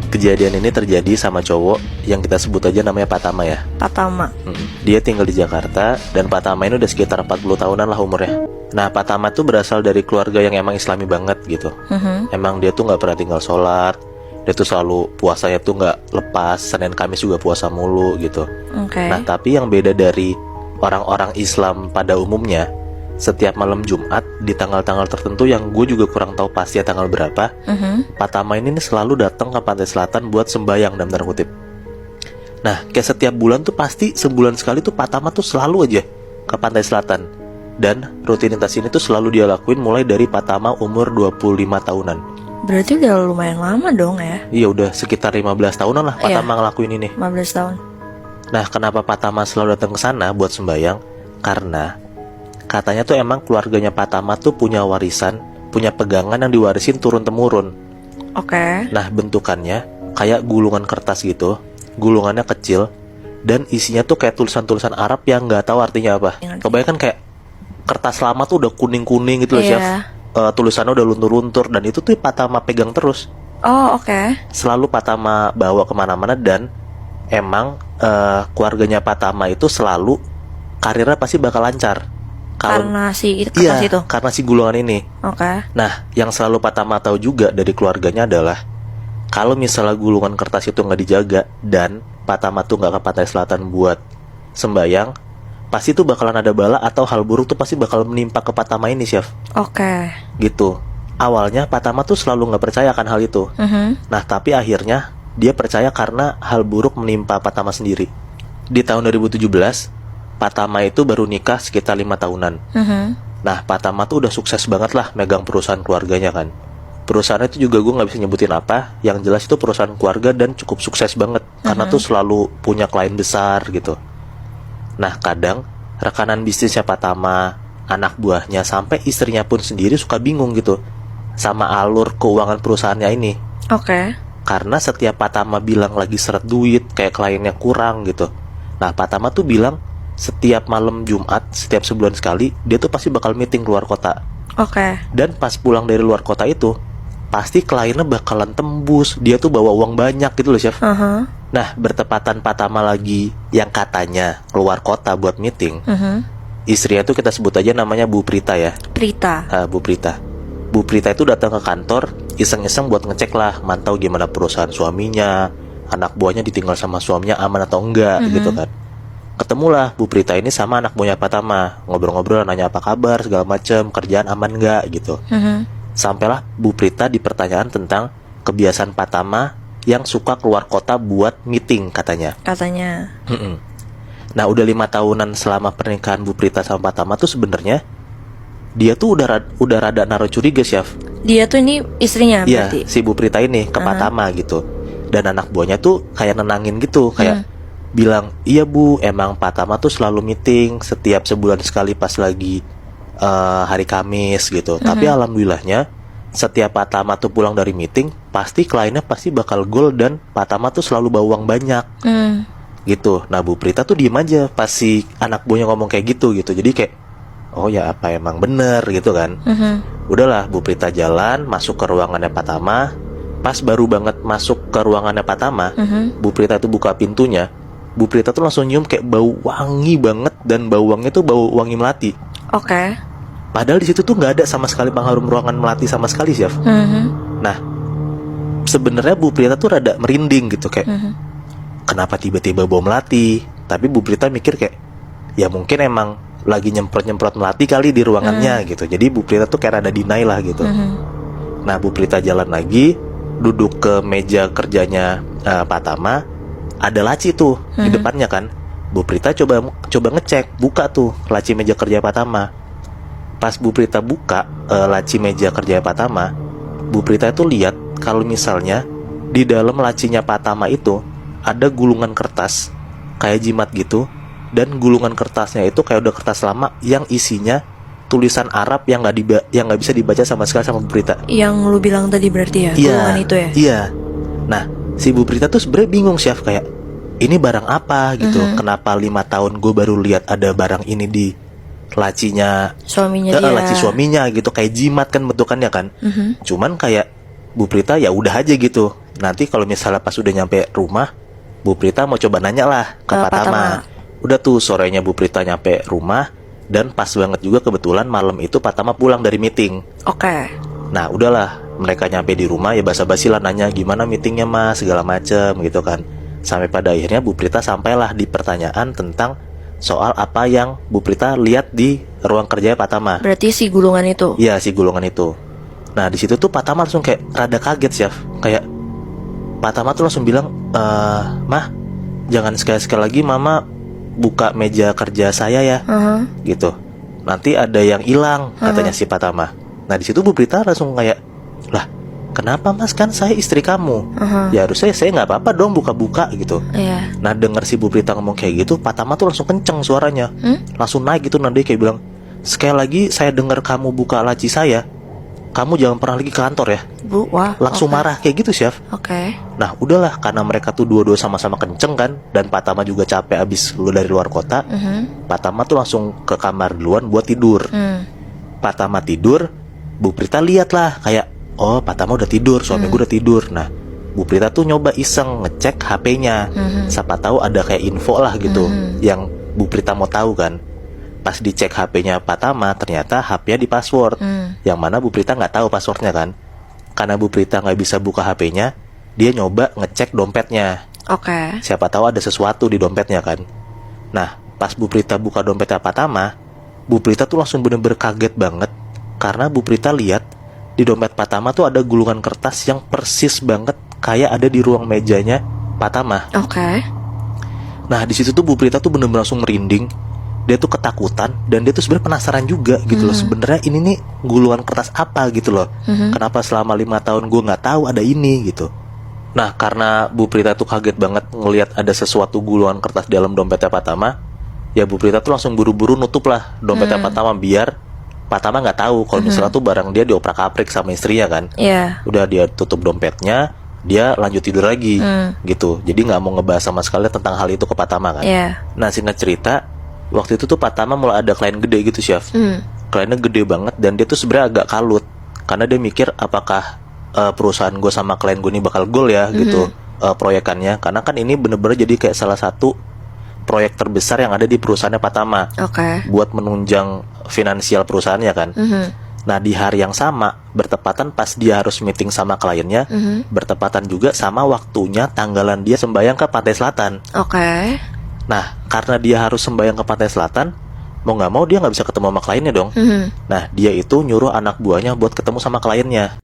Kejadian ini terjadi sama cowok yang kita sebut aja namanya Patama ya. Patama. Dia tinggal di Jakarta dan Patama ini udah sekitar 40 tahunan lah umurnya. Nah, Patama tuh berasal dari keluarga yang emang Islami banget gitu. Emang dia tuh nggak pernah tinggal sholat. Dia tuh selalu puasanya tuh nggak lepas, Senin Kamis juga puasa mulu gitu. Nah, tapi yang beda dari orang-orang Islam pada umumnya, setiap malam Jumat di tanggal-tanggal tertentu yang gue juga kurang tahu pasti ya tanggal berapa, Patama ini nih selalu datang ke pantai selatan buat sembayang dalam tanda kutip. Nah, kayak setiap bulan tuh pasti sebulan sekali tuh Patama tuh selalu aja ke pantai selatan. Dan rutinitas ini tuh selalu dia lakuin mulai dari Patama umur 25 tahunan. Berarti udah lumayan lama dong ya? Iya, udah sekitar 15 tahunan lah Patama ngelakuin ini. 15 tahun. Nah, kenapa Patama selalu datang ke sana buat sembayang? Karena katanya tuh emang keluarganya Patama tuh punya warisan, punya pegangan yang diwarisin turun-temurun. Nah, bentukannya kayak gulungan kertas gitu. Gulungannya kecil dan isinya tuh kayak tulisan-tulisan Arab yang nggak tahu artinya apa. Kebanyakan kayak kertas lama tuh udah kuning-kuning gitu loh, Chef. Tulisannya udah luntur-luntur dan itu tuh Patama pegang terus. Selalu Patama bawa kemana-mana dan emang keluarganya Patama itu selalu karirnya pasti bakal lancar. Karena si kertas itu? Karena si gulungan ini. Nah, yang selalu Patama tahu juga dari keluarganya adalah kalau misalnya gulungan kertas itu nggak dijaga dan Patama tuh nggak ke pantai selatan buat sembayang, pasti tuh bakalan ada bala atau hal buruk tuh pasti bakal menimpa ke Patama ini, Chef. Gitu. Awalnya Patama tuh selalu nggak percaya akan hal itu. Nah, tapi akhirnya dia percaya karena hal buruk menimpa Patama sendiri. Di tahun 2017, Patama itu baru nikah sekitar 5 tahunan. Nah, Patama tuh udah sukses banget lah megang perusahaan keluarganya kan. Perusahaannya itu juga gue nggak bisa nyebutin apa. Yang jelas itu perusahaan keluarga dan cukup sukses banget. Karena tuh selalu punya klien besar gitu. Nah, kadang rekanan bisnisnya Patama, anak buahnya, sampai istrinya pun sendiri suka bingung gitu sama alur keuangan perusahaannya ini. Karena setiap Patama bilang lagi seret duit, kayak kliennya kurang gitu. Nah, Patama tuh bilang setiap malam Jumat, setiap sebulan sekali, dia tuh pasti bakal meeting keluar kota. Dan pas pulang dari luar kota itu, pasti kliennya bakalan tembus. Dia tuh bawa uang banyak gitu loh, Chef. Nah, bertepatan Patama lagi yang katanya keluar kota buat meeting. Istrinya tuh kita sebut aja namanya Bu Prita ya. Bu Prita. Bu Prita itu datang ke kantor iseng-iseng buat ngecek lah, mantau gimana perusahaan suaminya, anak buahnya ditinggal sama suaminya aman atau enggak gitu kan. Ketemulah Bu Prita ini sama anak buahnya Patama, ngobrol-ngobrol, nanya apa kabar segala macem, kerjaan aman enggak gitu. Sampailah Bu Prita di pertanyaan tentang kebiasaan Patama yang suka keluar kota buat meeting katanya. Nah, udah 5 tahunan selama pernikahan Bu Prita sama Patama tuh sebenarnya dia tuh udah rada naruh curiga, Chef. Dia tuh ini istrinya berarti? Iya, si Bu Prita ini ke Patama gitu. Dan anak buahnya tuh kayak nenangin gitu, kayak bilang, iya Bu, emang Patama tuh selalu meeting setiap sebulan sekali pas lagi hari Kamis gitu. Tapi alhamdulillahnya setiap Patama tuh pulang dari meeting, pasti kliennya pasti bakal goal dan Patama tuh selalu bawa uang banyak. Gitu. Nah, Bu Prita tuh diem aja pas si anak buahnya ngomong kayak gitu. Jadi kayak, oh ya apa emang bener gitu kan. Udahlah, Bu Prita jalan masuk ke ruangannya Patama. Pas baru banget masuk ke ruangannya Patama, Bu Prita tuh buka pintunya. Bu Prita tuh langsung nyium kayak bau wangi banget, dan bau wangi tuh bau wangi melati. Padahal di situ tuh nggak ada sama sekali pengharum ruangan melati sama sekali, Chef. Nah, sebenarnya Bu Prita tuh rada merinding gitu kayak, kenapa tiba-tiba bau melati? Tapi Bu Prita mikir kayak, ya mungkin emang lagi nyemprot-nyemprot melati kali di ruangannya gitu. Jadi Bu Prita tuh kayak rada deny lah gitu. Nah, Bu Prita jalan lagi, duduk ke meja kerjanya Patama. Ada laci tuh di depannya kan. Bu Prita coba ngecek, buka tuh laci meja kerja Patama. Pas Bu Prita buka laci meja kerja Patama, Bu Prita itu lihat kalau misalnya di dalam lacinya Patama itu ada gulungan kertas kayak jimat gitu, dan gulungan kertasnya itu kayak udah kertas lama yang isinya tulisan Arab yang nggak bisa dibaca sama sekali sama Bu Prita. Yang lu bilang tadi berarti ya, gulungan itu ya? Iya. Nah, si Bu Prita tuh sebenarnya bingung, Chef, kayak ini barang apa gitu. Kenapa 5 tahun gue baru lihat ada barang ini di lacinya suaminya dia. Laci suaminya gitu, kayak jimat kan bentukannya kan. Cuman kayak Bu Prita ya udah aja gitu, nanti kalau misalnya pas udah nyampe rumah, Bu Prita mau coba nanya lah ke Pak Tama. Udah tuh sorenya Bu Prita nyampe rumah, dan pas banget juga kebetulan malam itu Pak Tama pulang dari meeting. Oke. Nah udahlah, mereka nyampe di rumah ya basa-basi lah nanya gimana meetingnya mas, segala macem gitu kan. Sampai pada akhirnya Bu Prita sampailah di pertanyaan tentang soal apa yang Bu Prita lihat di ruang kerja Pak Tama. Berarti si gulungan itu? Iya, si gulungan itu. Nah di situ tuh Pak Tama langsung kayak rada kaget sih, kayak Pak Tama tuh langsung bilang, Mah, jangan sekali-sekali lagi Mama buka meja kerja saya ya, gitu. Nanti ada yang hilang, katanya si Pak Tama. Nah di situ Bu Prita langsung kayak, lah, kenapa mas, kan saya istri kamu. Ya harusnya saya nggak apa-apa dong buka-buka gitu. Nah denger si Bu Prita ngomong kayak gitu, Pak Tama tuh langsung kenceng suaranya, langsung naik gitu. Nanti kayak bilang, sekali lagi saya dengar kamu buka laci saya, kamu jangan pernah lagi ke kantor ya. Bu, wah. Langsung marah kayak gitu chef. Nah udahlah, karena mereka tuh dua-dua sama-sama kenceng kan, dan Pak Tama juga capek abis dari luar kota. Pak Tama tuh langsung ke kamar duluan buat tidur. Pak Tama tidur, Bu Prita lihat lah kayak, oh Pak Tama udah tidur, suami gue udah tidur. Nah Bu Prita tuh nyoba iseng ngecek HP-nya, siapa tahu ada kayak info lah gitu yang Bu Prita mau tahu kan. Pas dicek HP-nya Pak Tama, ternyata HP-nya di password, yang mana Bu Prita nggak tahu passwordnya kan. Karena Bu Prita nggak bisa buka HP-nya, dia nyoba ngecek dompetnya. Siapa tahu ada sesuatu di dompetnya kan. Nah pas Bu Prita buka dompetnya Pak Tama, Bu Prita tuh langsung bener-bener kaget banget, karena Bu Prita lihat di dompet Pak Tama tuh ada gulungan kertas yang persis banget kayak ada di ruang mejanya Pak Tama. Nah di situ tuh Bu Prita tuh bener-bener langsung merinding. Dia tuh ketakutan, dan dia tuh sebenarnya penasaran juga gitu loh. Sebenarnya ini nih gulungan kertas apa gitu loh. Kenapa selama 5 tahun gue nggak tahu ada ini gitu. Nah karena Bu Prita tuh kaget banget ngelihat ada sesuatu gulungan kertas di dalam dompetnya Pak Tama, ya Bu Prita tuh langsung buru-buru nutup lah dompetnya Pak Tama, biar Pak Tama nggak tahu kalau misalnya tuh barang dia dioprak-aprik sama istrinya kan. Udah dia tutup dompetnya, dia lanjut tidur lagi gitu. Jadi nggak mau ngebahas sama sekali tentang hal itu ke Pak Tama kan. Nah singkat cerita, waktu itu tuh Pak Tama mulai ada klien gede gitu chef. Kliennya gede banget, dan dia tuh sebenarnya agak kalut karena dia mikir apakah perusahaan gue sama klien gue ini bakal goal ya gitu proyekannya. Karena kan ini bener-bener jadi kayak salah satu proyek terbesar yang ada di perusahaannya Pak Tama, buat menunjang finansial perusahaannya kan. Nah di hari yang sama, bertepatan pas dia harus meeting sama kliennya, bertepatan juga sama waktunya tanggalan dia sembahyang ke Pantai Selatan. Nah karena dia harus sembahyang ke Pantai Selatan, mau gak mau dia gak bisa ketemu sama kliennya dong. Nah dia itu nyuruh anak buahnya buat ketemu sama kliennya.